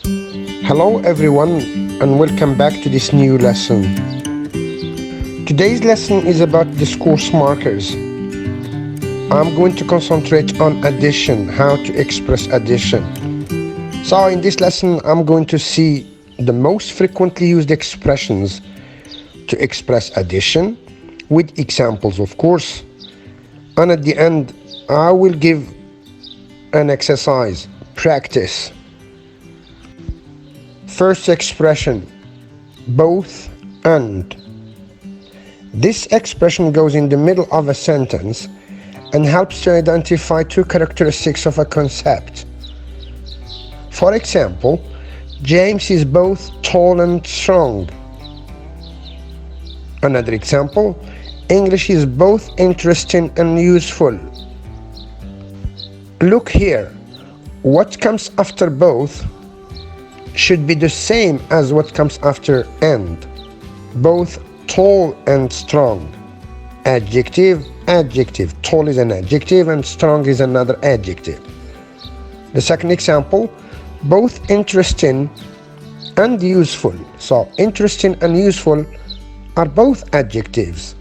Hello everyone and welcome back to this new lesson. Today's lesson is about discourse markers. I'm going to concentrate on addition, how to express addition. So in this lesson I'm going to see the most frequently used expressions to express addition with examples, of course. And at the end I will give an exercise, practice. First expression, both and. This expression goes in the middle of a sentence and helps to identify two characteristics of a concept. For example, James is both tall and strong. Another example, English is both interesting and useful. Look here, what comes after both should be the same as what comes after and. Both tall and strong. Adjective, adjective. Tall is an adjective and strong is another adjective. The second example, both interesting and useful. So interesting and useful are both adjectives.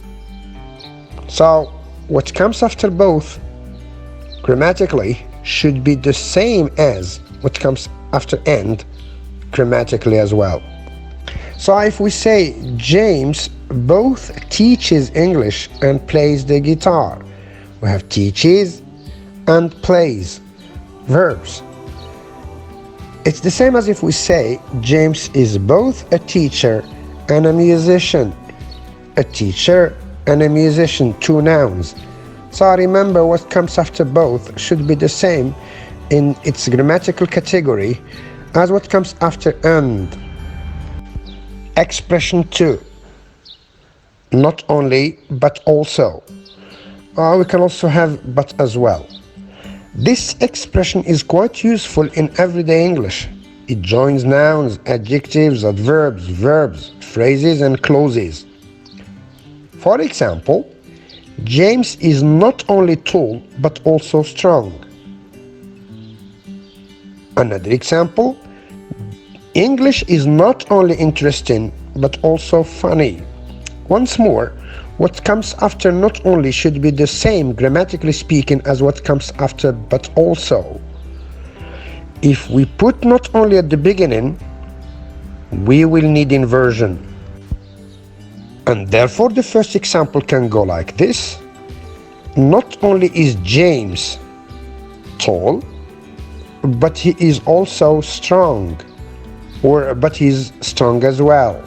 So what comes after both grammatically should be the same as what comes after and grammatically as well. So if we say James both teaches English and plays the guitar, we have teaches and plays, verbs. It's the same as if we say James is both a teacher and a musician. A teacher and a musician, two nouns. So remember, what comes after both should be the same in its grammatical category as what comes after and. Expression 2. Not only, but also. We can also have but as well. This expression is quite useful in everyday English. It joins nouns, adjectives, adverbs, verbs, phrases, and clauses. For example, James is not only tall, but also strong. Another example, English is not only interesting, but also funny. Once more, what comes after not only should be the same, grammatically speaking, as what comes after but also. If we put not only at the beginning, we will need inversion. And therefore the first example can go like this. Not only is James tall, but he is also strong. But he's strong as well.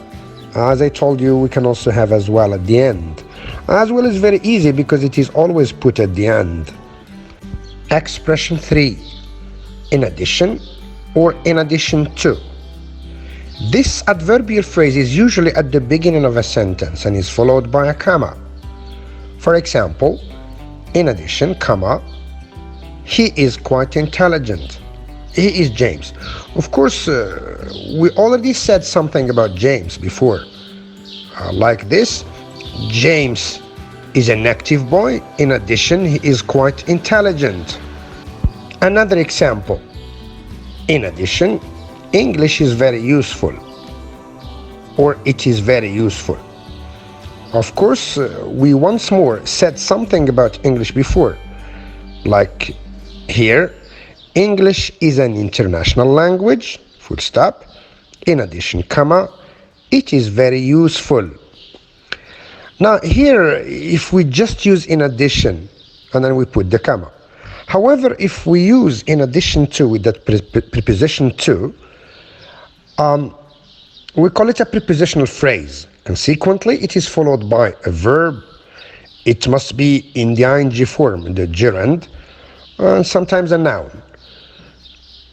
As I told you, we can also have as well at the end. As well is very easy because it is always put at the end. Expression 3. In addition or in addition to. This adverbial phrase is usually at the beginning of a sentence and is followed by a comma. For example, in addition, comma, he is quite intelligent. He is James. Of course, we already said something about James before. Like this, James is an active boy. In addition, he is quite intelligent. Another example. In addition, English is very useful. Or it is very useful. Of course, we once more said something about English before. Like here, English is an international language, full stop. In addition, comma, it is very useful. Now here, if we just use in addition, and then we put the comma. However, if we use in addition to with that preposition to, we call it a prepositional phrase. Consequently, it is followed by a verb. It must be in the ing form, the gerund, and sometimes a noun.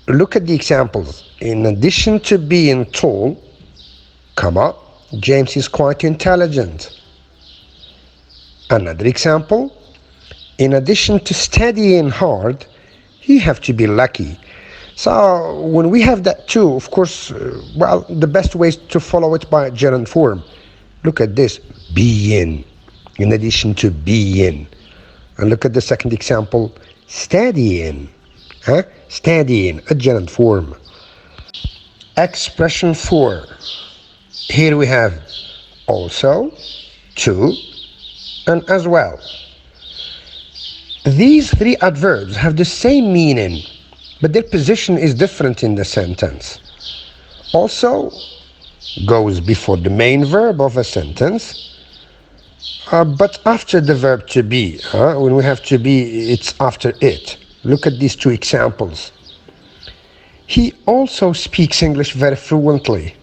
Look at the examples. In addition to being tall, comma, James is quite intelligent. Another example, in addition to studying hard, you have to be lucky. So when we have that too, of course, the best way is to follow it by gerund form. Look at this, being, in addition to being. And look at the second example, studying. Studying, a gerund form. Expression 4. Here we have also, too, and as well. These three adverbs have the same meaning, but their position is different in the sentence. Also goes before the main verb of a sentence, but after the verb to be. When we have to be, it's after it. Look at these two examples. He also speaks English very fluently.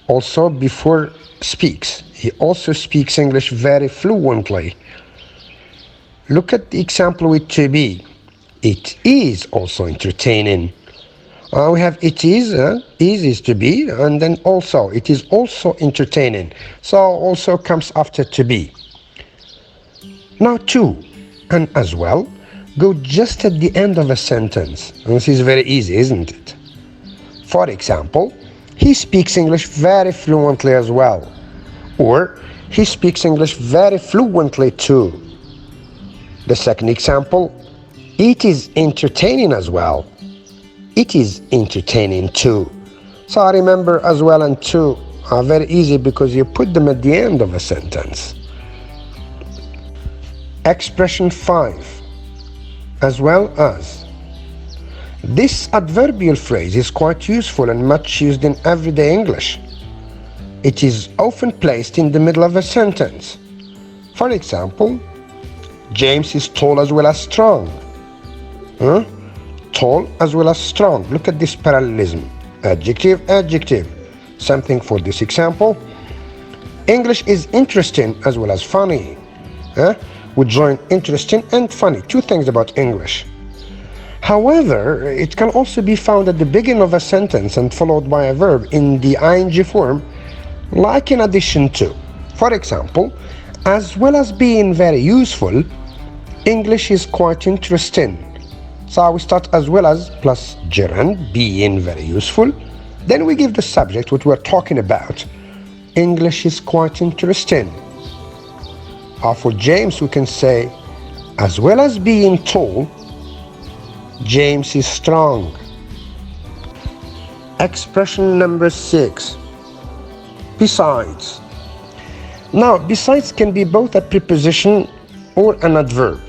Also before speaks. He also speaks English very fluently. Look at the example with to be. It is also entertaining. We have it is to be, and then also, it is also entertaining. So also comes after to be. Now to and as well go just at the end of a sentence. And this is very easy, isn't it? For example, he speaks English very fluently as well. Or he speaks English very fluently too. The second example, it is entertaining as well. It is entertaining too. So I remember as well and too are very easy because you put them at the end of a sentence. Expression 5. As well as. This adverbial phrase is quite useful and much used in everyday English. It is often placed in the middle of a sentence. For example, James is tall as well as strong. Tall as well as strong. Look at this parallelism. Adjective, adjective. Something for this example. English is interesting as well as funny. We join interesting and funny. Two things about English. However, it can also be found at the beginning of a sentence and followed by a verb in the ing form, like in addition to. For example, as well as being very useful, English is quite interesting. So we start as well as plus gerund, being very useful. Then we give the subject what we're talking about. English is quite interesting. For James we can say, as well as being tall, James is strong. Expression number 6. Besides. Now, besides can be both a preposition or an adverb.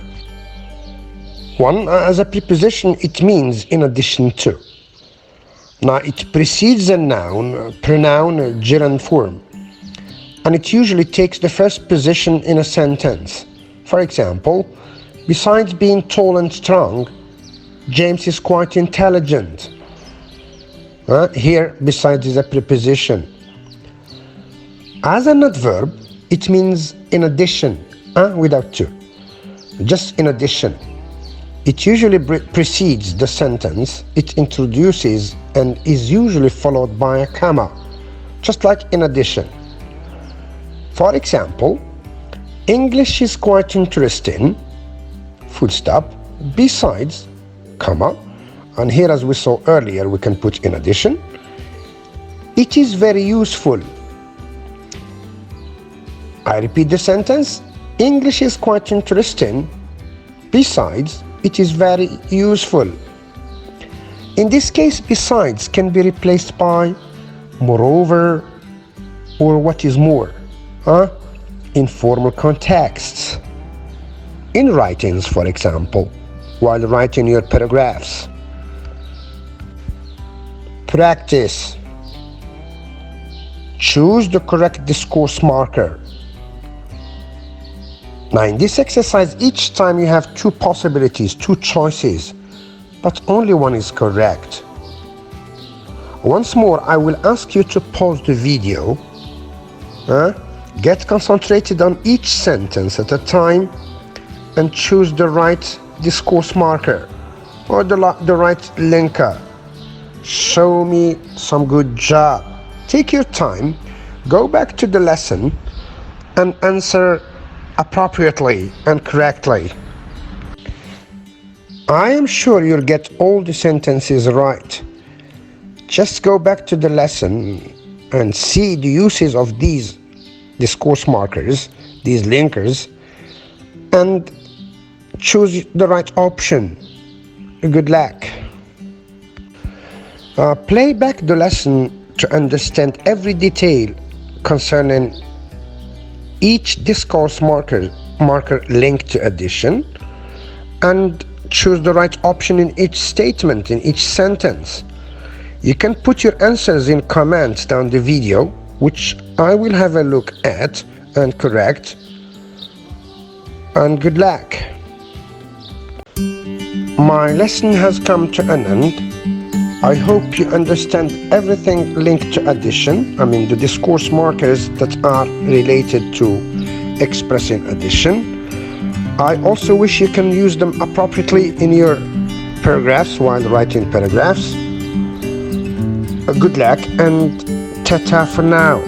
One, as a preposition, it means in addition to. Now, it precedes a noun, pronoun, gerund form, and it usually takes the first position in a sentence. For example, besides being tall and strong, James is quite intelligent. Here, besides is a preposition. As an adverb, it means in addition, without to. Just in addition. It usually precedes the sentence, it introduces and is usually followed by a comma, just like in addition. For example, English is quite interesting, full stop, besides, comma, and here as we saw earlier we can put in addition. It is very useful. I repeat the sentence, English is quite interesting, besides, it is very useful. In this case, besides can be replaced by moreover or what is more, in formal contexts. In writings, for example, while writing your paragraphs. Practice. Choose the correct discourse marker. Now in this exercise, each time you have two possibilities, two choices, but only one is correct. Once more, I will ask you to pause the video, get concentrated on each sentence at a time, and choose the right discourse marker or the right linker. Show me some good job. Take your time, go back to the lesson, and answer appropriately and correctly. I am sure you'll get all the sentences right. Just go back to the lesson and see the uses of these discourse markers, these linkers, and choose the right option. Good luck. Play back the lesson to understand every detail concerning each discourse marker linked to addition, and choose the right option in each statement, in each sentence. You can put your answers in comments down the video, which I will have a look at and correct. And good luck. My lesson has come to an end. I hope you understand everything linked to addition, I mean the discourse markers that are related to expressing addition. I also wish you can use them appropriately in your paragraphs while writing paragraphs. Good luck and ta-ta for now.